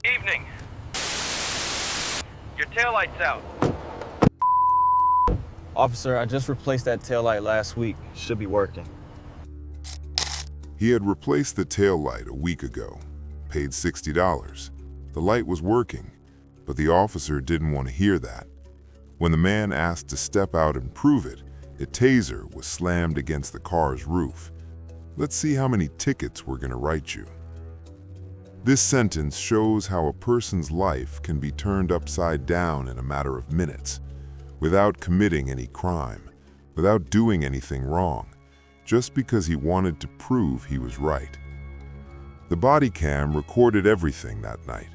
Evening. Your taillight's out. Officer, I just replaced that taillight last week. Should be working. He had replaced the taillight a week ago, paid $60. The light was working, but the officer didn't want to hear that. When the man asked to step out and prove it, a taser was slammed against the car's roof. Let's see how many tickets we're going to write you. This sentence shows how a person's life can be turned upside down in a matter of minutes, without committing any crime, without doing anything wrong, just because he wanted to prove he was right. The body cam recorded everything that night,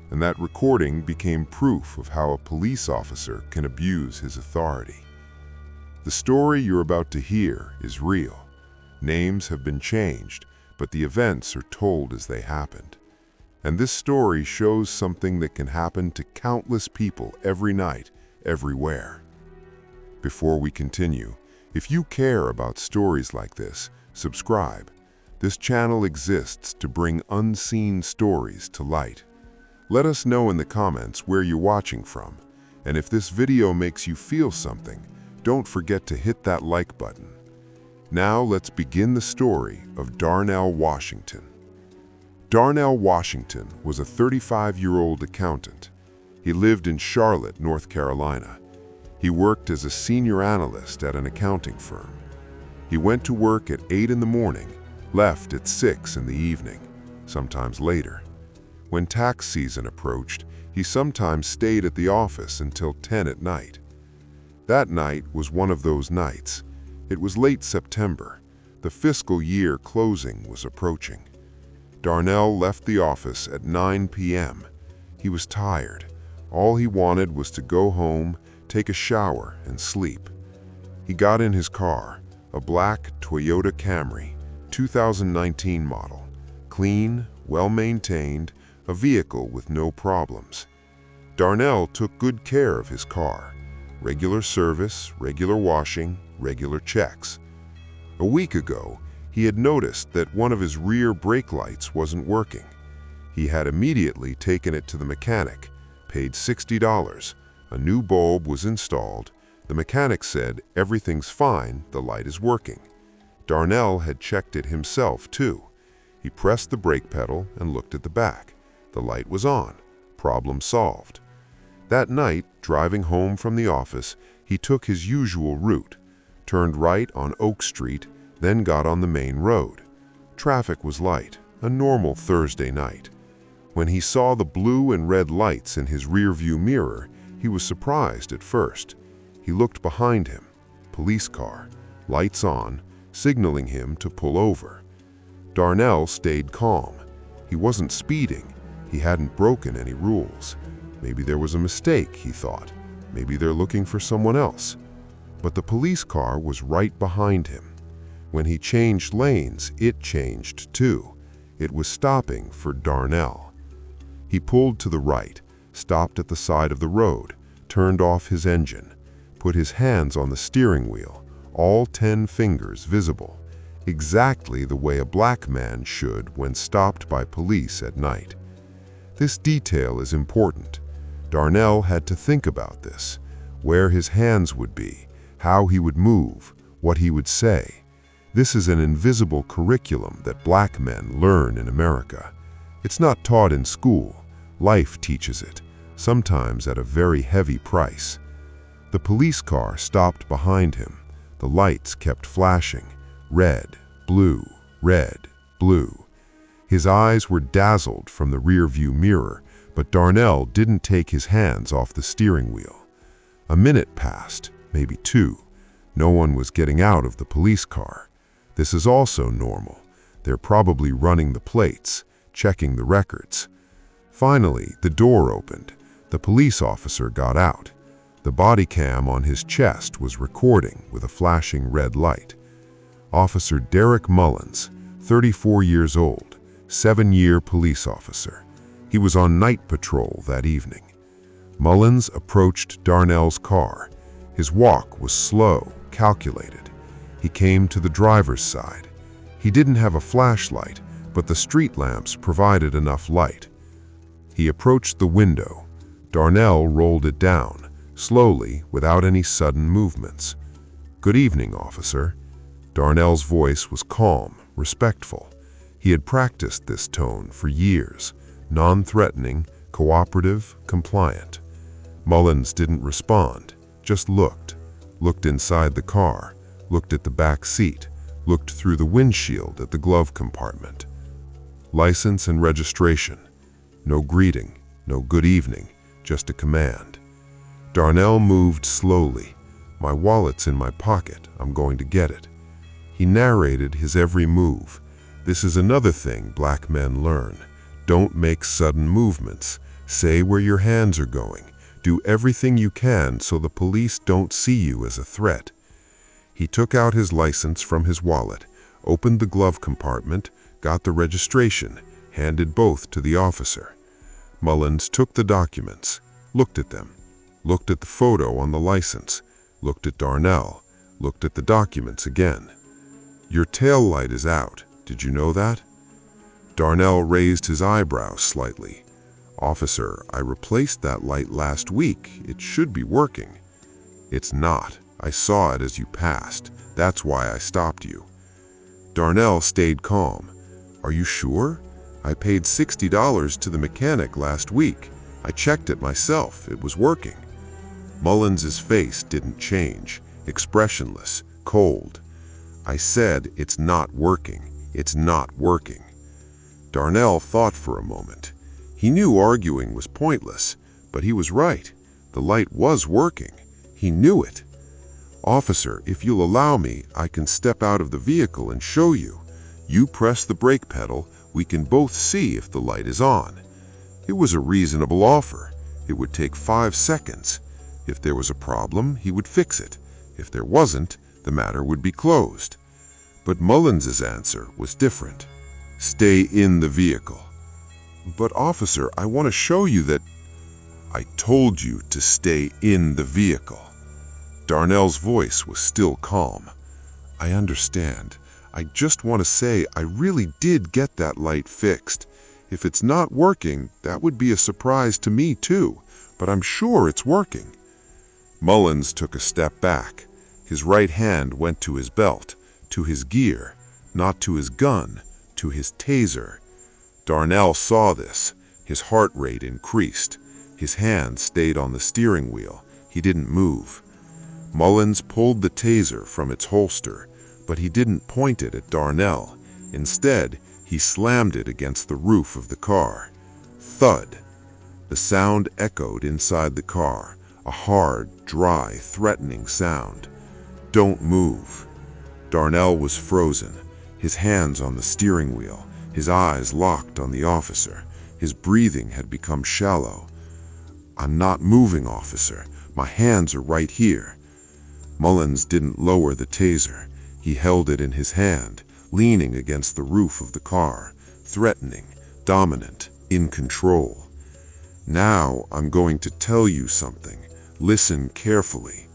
and that recording became proof of how a police officer can abuse his authority. The story you're about to hear is real. Names have been changed, but the events are told as they happened. And this story shows something that can happen to countless people every night, everywhere. Before we continue, if you care about stories like this, subscribe. This channel exists to bring unseen stories to light. Let us know in the comments where you're watching from, and if this video makes you feel something, don't forget to hit that like button. Now let's begin the story of Darnell, Washington. Darnell Washington was a 35-year-old accountant. He lived in Charlotte, North Carolina. He worked as a senior analyst at an accounting firm. He went to work at 8 in the morning, left at 6 in the evening, sometimes later. When tax season approached, he sometimes stayed at the office until 10 at night. That night was one of those nights. It was late September. The fiscal year closing was approaching. Darnell left the office at 9 p.m. He was tired. All he wanted was to go home, take a shower, and sleep. He got in his car, a black Toyota Camry, 2019 model. Clean, well-maintained, a vehicle with no problems. Darnell took good care of his car. Regular service, regular washing, regular checks. A week ago, he had noticed that one of his rear brake lights wasn't working. He had immediately taken it to the mechanic, paid $60. A new bulb was installed. The mechanic said, "Everything's fine, the light is working." Darnell had checked it himself too. He pressed the brake pedal and looked at the back. The light was on. Problem solved. That night, driving home from the office, he took his usual route, turned right on Oak Street, then got on the main road. Traffic was light, a normal Thursday night. When he saw the blue and red lights in his rearview mirror, he was surprised at first. He looked behind him. Police car, lights on, signaling him to pull over. Darnell stayed calm. He wasn't speeding. He hadn't broken any rules. Maybe there was a mistake, he thought. Maybe they're looking for someone else. But the police car was right behind him. When he changed lanes, it changed too. It was stopping for Darnell. He pulled to the right, stopped at the side of the road, turned off his engine, put his hands on the steering wheel, all 10 fingers visible, exactly the way a black man should when stopped by police at night. This detail is important. Darnell had to think about this, where his hands would be, how he would move, what he would say. This is an invisible curriculum that black men learn in America. It's not taught in school. Life teaches it, sometimes at a very heavy price. The police car stopped behind him. The lights kept flashing. Red, blue, red, blue. His eyes were dazzled from the rearview mirror, but Darnell didn't take his hands off the steering wheel. A minute passed, maybe 2. No one was getting out of the police car. This is also normal. They're probably running the plates, checking the records. Finally, the door opened. The police officer got out. The body cam on his chest was recording with a flashing red light. Officer Derek Mullins, 34 years old, 7-year police officer. He was on night patrol that evening. Mullins approached Darnell's car. His walk was slow, calculated. He came to the driver's side. He didn't have a flashlight, but the street lamps provided enough light. He approached the window. Darnell rolled it down, slowly, without any sudden movements. "Good evening, officer." Darnell's voice was calm, respectful. He had practiced this tone for years, non-threatening, cooperative, compliant. Mullins didn't respond, just looked inside the car, looked at the back seat, looked through the windshield at the glove compartment. License and registration. No greeting, no good evening, just a command. Darnell moved slowly. "My wallet's in my pocket. I'm going to get it." He narrated his every move. This is another thing black men learn. Don't make sudden movements. Say where your hands are going. Do everything you can so the police don't see you as a threat. He took out his license from his wallet, opened the glove compartment, got the registration, handed both to the officer. Mullins took the documents, looked at them, looked at the photo on the license, looked at Darnell, looked at the documents again. "Your tail light is out. Did you know that?" Darnell raised his eyebrows slightly. "Officer, I replaced that light last week. It should be working." "It's not. I saw it as you passed. That's why I stopped you." Darnell stayed calm. "Are you sure? I paid $60 to the mechanic last week. I checked it myself. It was working." Mullins's face didn't change, expressionless, cold. "I said it's not working. It's not working." Darnell thought for a moment. He knew arguing was pointless, but he was right. The light was working. He knew it. "Officer, if you'll allow me, I can step out of the vehicle and show you. You press the brake pedal, we can both see if the light is on." It was a reasonable offer. It would take 5 seconds. If there was a problem, he would fix it. If there wasn't, the matter would be closed. But Mullins's answer was different. "Stay in the vehicle." "But officer, I want to show you that—" "I told you to stay in the vehicle." Darnell's voice was still calm. "I understand. I just want to say I really did get that light fixed. If it's not working, that would be a surprise to me too, but I'm sure it's working." Mullins took a step back. His right hand went to his belt, to his gear, not to his gun, to his taser. Darnell saw this. His heart rate increased. His hand stayed on the steering wheel. He didn't move. Mullins pulled the taser from its holster, but he didn't point it at Darnell. Instead, he slammed it against the roof of the car. Thud. The sound echoed inside the car, a hard, dry, threatening sound. "Don't move." Darnell was frozen, his hands on the steering wheel, his eyes locked on the officer. His breathing had become shallow. "I'm not moving, officer. My hands are right here." Mullins didn't lower the taser. He held it in his hand, leaning against the roof of the car, threatening, dominant, in control. "Now I'm going to tell you something. Listen carefully."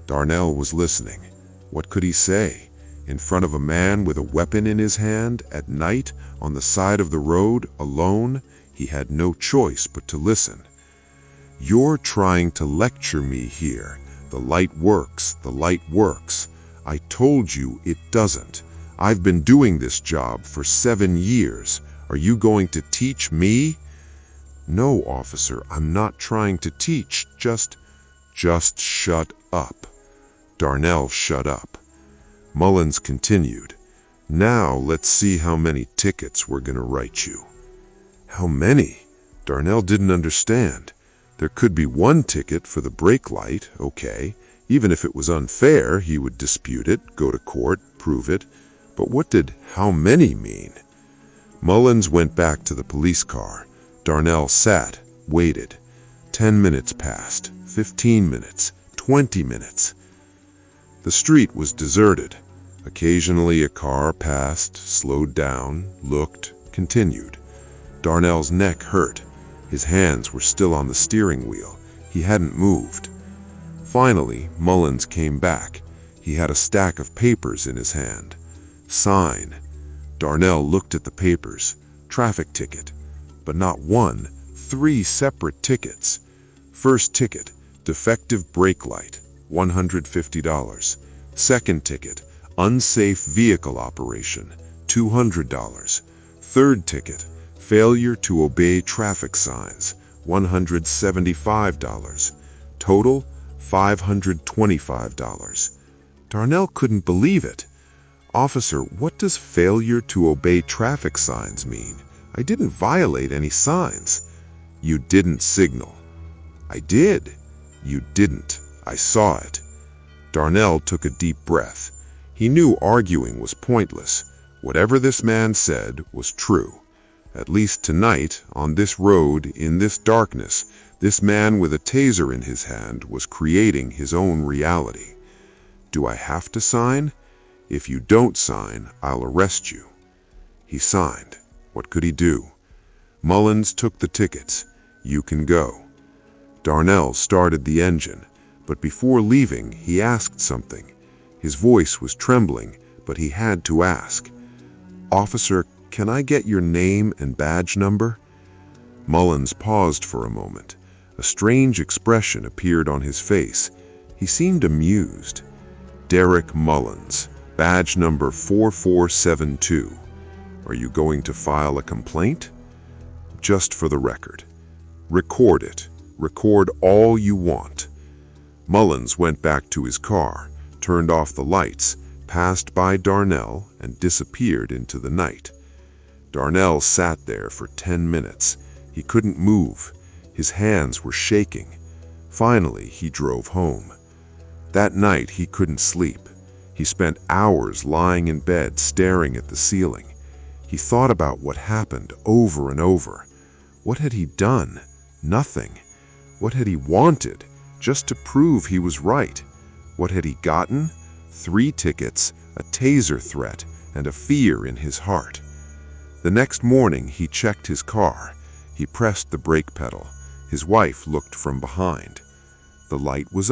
Darnell was listening. What could he say? In front of a man with a weapon in his hand, at night, on the side of the road, alone? He had no choice but to listen. "You're trying to lecture me here. The light works, the light works. I told you it doesn't. I've been doing this job for 7 years. Are you going to teach me?" "No, officer, I'm not trying to teach. Just shut up." Darnell shut up. Mullins continued. "Now let's see how many tickets we're going to write you." "How many?" Darnell didn't understand. There could be 1 ticket for the brake light, okay. Even if it was unfair, he would dispute it, go to court, prove it. But what did "how many" mean? Mullins went back to the police car. Darnell sat, waited. 10 minutes passed, 15 minutes, 20 minutes. The street was deserted. Occasionally a car passed, slowed down, looked, continued. Darnell's neck hurt. His hands were still on the steering wheel. He hadn't moved. Finally, Mullins came back. He had a stack of papers in his hand. "Sign." Darnell looked at the papers. Traffic ticket. But not 1, 3 separate tickets. First ticket, defective brake light, $150. Second ticket, unsafe vehicle operation, $200. Third ticket, failure to obey traffic signs, $175. Total, $525. Darnell couldn't believe it. "Officer, what does failure to obey traffic signs mean? I didn't violate any signs." "You didn't signal." "I did." "You didn't. I saw it." Darnell took a deep breath. He knew arguing was pointless. Whatever this man said was true. At least tonight, on this road, in this darkness, this man with a taser in his hand was creating his own reality. "Do I have to sign? If you don't sign, I'll arrest you." He signed. What could he do? Mullins took the tickets. "You can go." Darnell started the engine, but before leaving, he asked something. His voice was trembling, but he had to ask. "Officer, can I get your name and badge number?" Mullins paused for a moment. A strange expression appeared on his face. He seemed amused. "Derek Mullins, badge number 4472. Are you going to file a complaint?" "Just for the record." "Record it. Record all you want." Mullins went back to his car, turned off the lights, passed by Darnell, and disappeared into the night. Darnell sat there for 10 minutes. He couldn't move. His hands were shaking. Finally, he drove home. That night, he couldn't sleep. He spent hours lying in bed staring at the ceiling. He thought about what happened over and over. What had he done? Nothing. What had he wanted? Just to prove he was right. What had he gotten? 3 tickets, a taser threat, and a fear in his heart. The next morning, he checked his car. He pressed the brake pedal. His wife looked from behind. The light was